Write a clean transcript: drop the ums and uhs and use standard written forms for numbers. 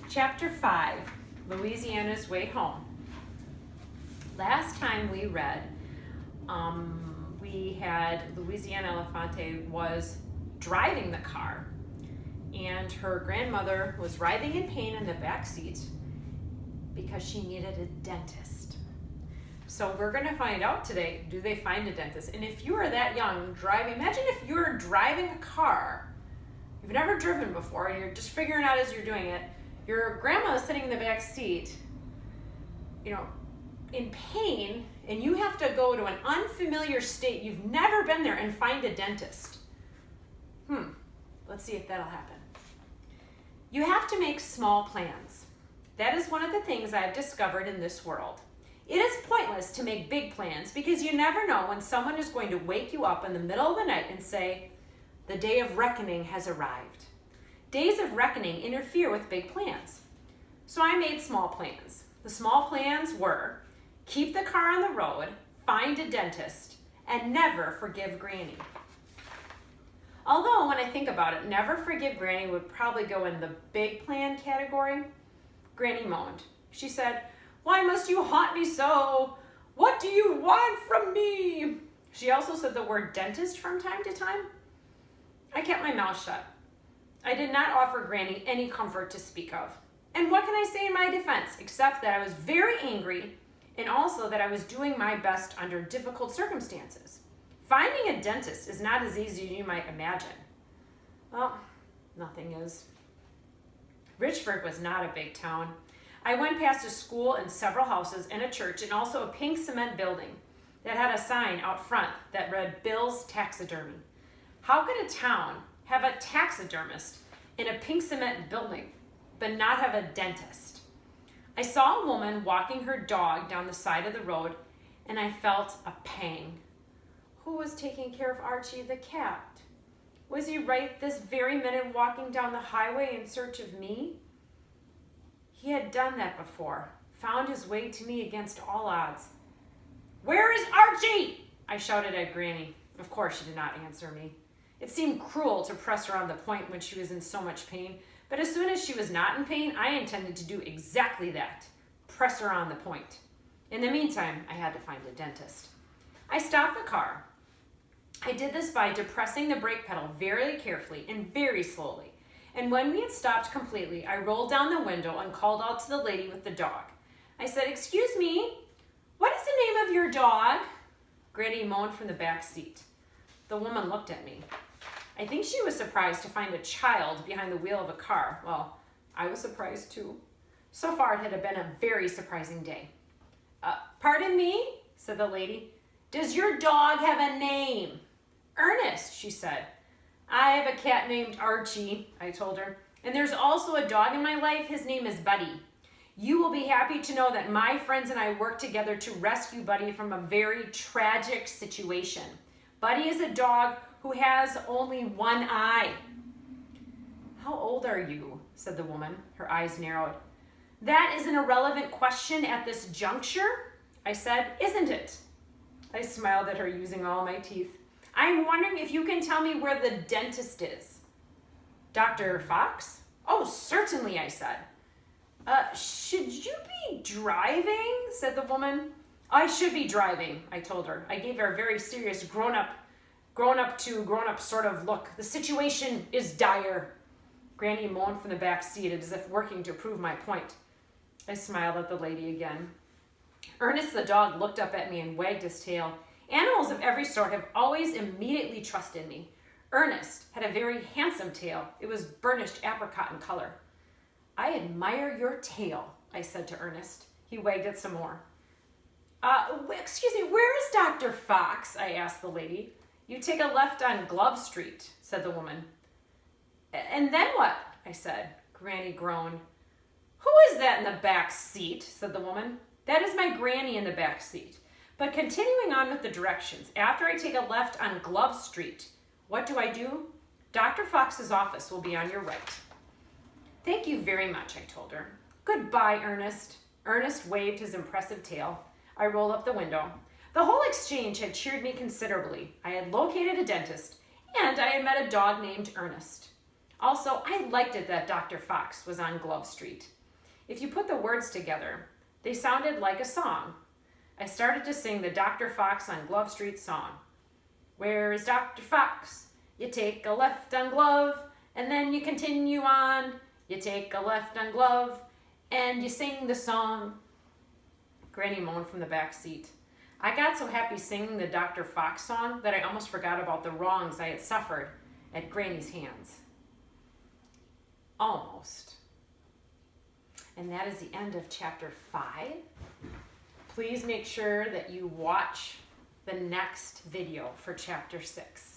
Chapter 5, Louisiana's Way Home. Last time we read, we had Louisiana Elefante was driving the car, and her grandmother was writhing in pain in the back seat because she needed a dentist. So we're going to find out today, do they find a dentist? And if you are that young driving, imagine if you're driving a car, you've never driven before, and you're just figuring out as you're doing it, your grandma is sitting in the back seat, in pain, and you have to go to an unfamiliar state. You've never been there and find a dentist. Let's see if that'll happen. You have to make small plans. That is one of the things I've discovered in this world. It is pointless to make big plans because you never know when someone is going to wake you up in the middle of the night and say, the day of reckoning has arrived. Days of reckoning interfere with big plans. So I made small plans. The small plans were, keep the car on the road, find a dentist, and never forgive Granny. Although when I think about it, never forgive Granny would probably go in the big plan category. Granny moaned. She said, "Why must you haunt me so? What do you want from me?" She also said the word dentist from time to time. I kept my mouth shut. I did not offer Granny any comfort to speak of. And what can I say in my defense, except that I was very angry and also that I was doing my best under difficult circumstances. Finding a dentist is not as easy as you might imagine. Well, nothing is. Richford was not a big town. I went past a school and several houses and a church and also a pink cement building that had a sign out front that read Bill's Taxidermy. How could a town have a taxidermist in a pink cement building but not have a dentist? I saw a woman walking her dog down the side of the road and I felt a pang. Who was taking care of Archie the cat? Was he right this very minute walking down the highway in search of me? He had done that before, found his way to me against all odds. "Where is Archie?" I shouted at Granny. Of course, she did not answer me. It seemed cruel to press her on the point when she was in so much pain, but as soon as she was not in pain, I intended to do exactly that, press her on the point. In the meantime, I had to find a dentist. I stopped the car. I did this by depressing the brake pedal very carefully and very slowly. And when we had stopped completely, I rolled down the window and called out to the lady with the dog. I said, "Excuse me, what is the name of your dog?" Granny moaned from the back seat. The woman looked at me. I think she was surprised to find a child behind the wheel of a car. Well, I was surprised too. So far, it had been a very surprising day. "Pardon me," said the lady. "Does your dog have a name?" "Ernest," she said. "I have a cat named Archie," I told her. "And there's also a dog in my life. His name is Buddy. You will be happy to know that my friends and I worked together to rescue Buddy from a very tragic situation. Buddy is a dog who has only one eye." "How old are you?" said the woman. Her eyes narrowed. "That is an irrelevant question at this juncture," I said, "isn't it?" I smiled at her using all my teeth. "I'm wondering if you can tell me where the dentist is." "Dr. Fox?" "Oh, certainly," I said. Should you be driving?" said the woman. "I should be driving," I told her. I gave her a very serious grown-up sort of look. "The situation is dire." Granny moaned from the back seat as if working to prove my point. I smiled at the lady again. Ernest the dog looked up at me and wagged his tail. Animals of every sort have always immediately trusted me. Ernest had a very handsome tail. It was burnished apricot in color. "I admire your tail," I said to Ernest. He wagged it some more. Excuse me, where is Dr. Fox?" I asked the lady. "You take a left on Glove Street," said the woman. "And then what?" I said. Granny groaned. "Who is that in the back seat?" said the woman. "That is my Granny in the back seat. But continuing on with the directions, after I take a left on Glove Street, what do? Dr. Fox's office will be on your right." "Thank you very much," I told her. "Goodbye, Ernest." Ernest waved his impressive tail. I rolled up the window. The whole exchange had cheered me considerably. I had located a dentist, and I had met a dog named Ernest. Also, I liked it that Dr. Fox was on Glove Street. If you put the words together, they sounded like a song. I started to sing the Dr. Fox on Glove Street song. Where is Dr. Fox? You take a left on Glove, and then you continue on. You take a left on Glove, and you sing the song. Granny moaned from the back seat. I got so happy singing the Dr. Fox song that I almost forgot about the wrongs I had suffered at Granny's hands. Almost. And that is the end of chapter 5. Please make sure that you watch the next video for chapter 6.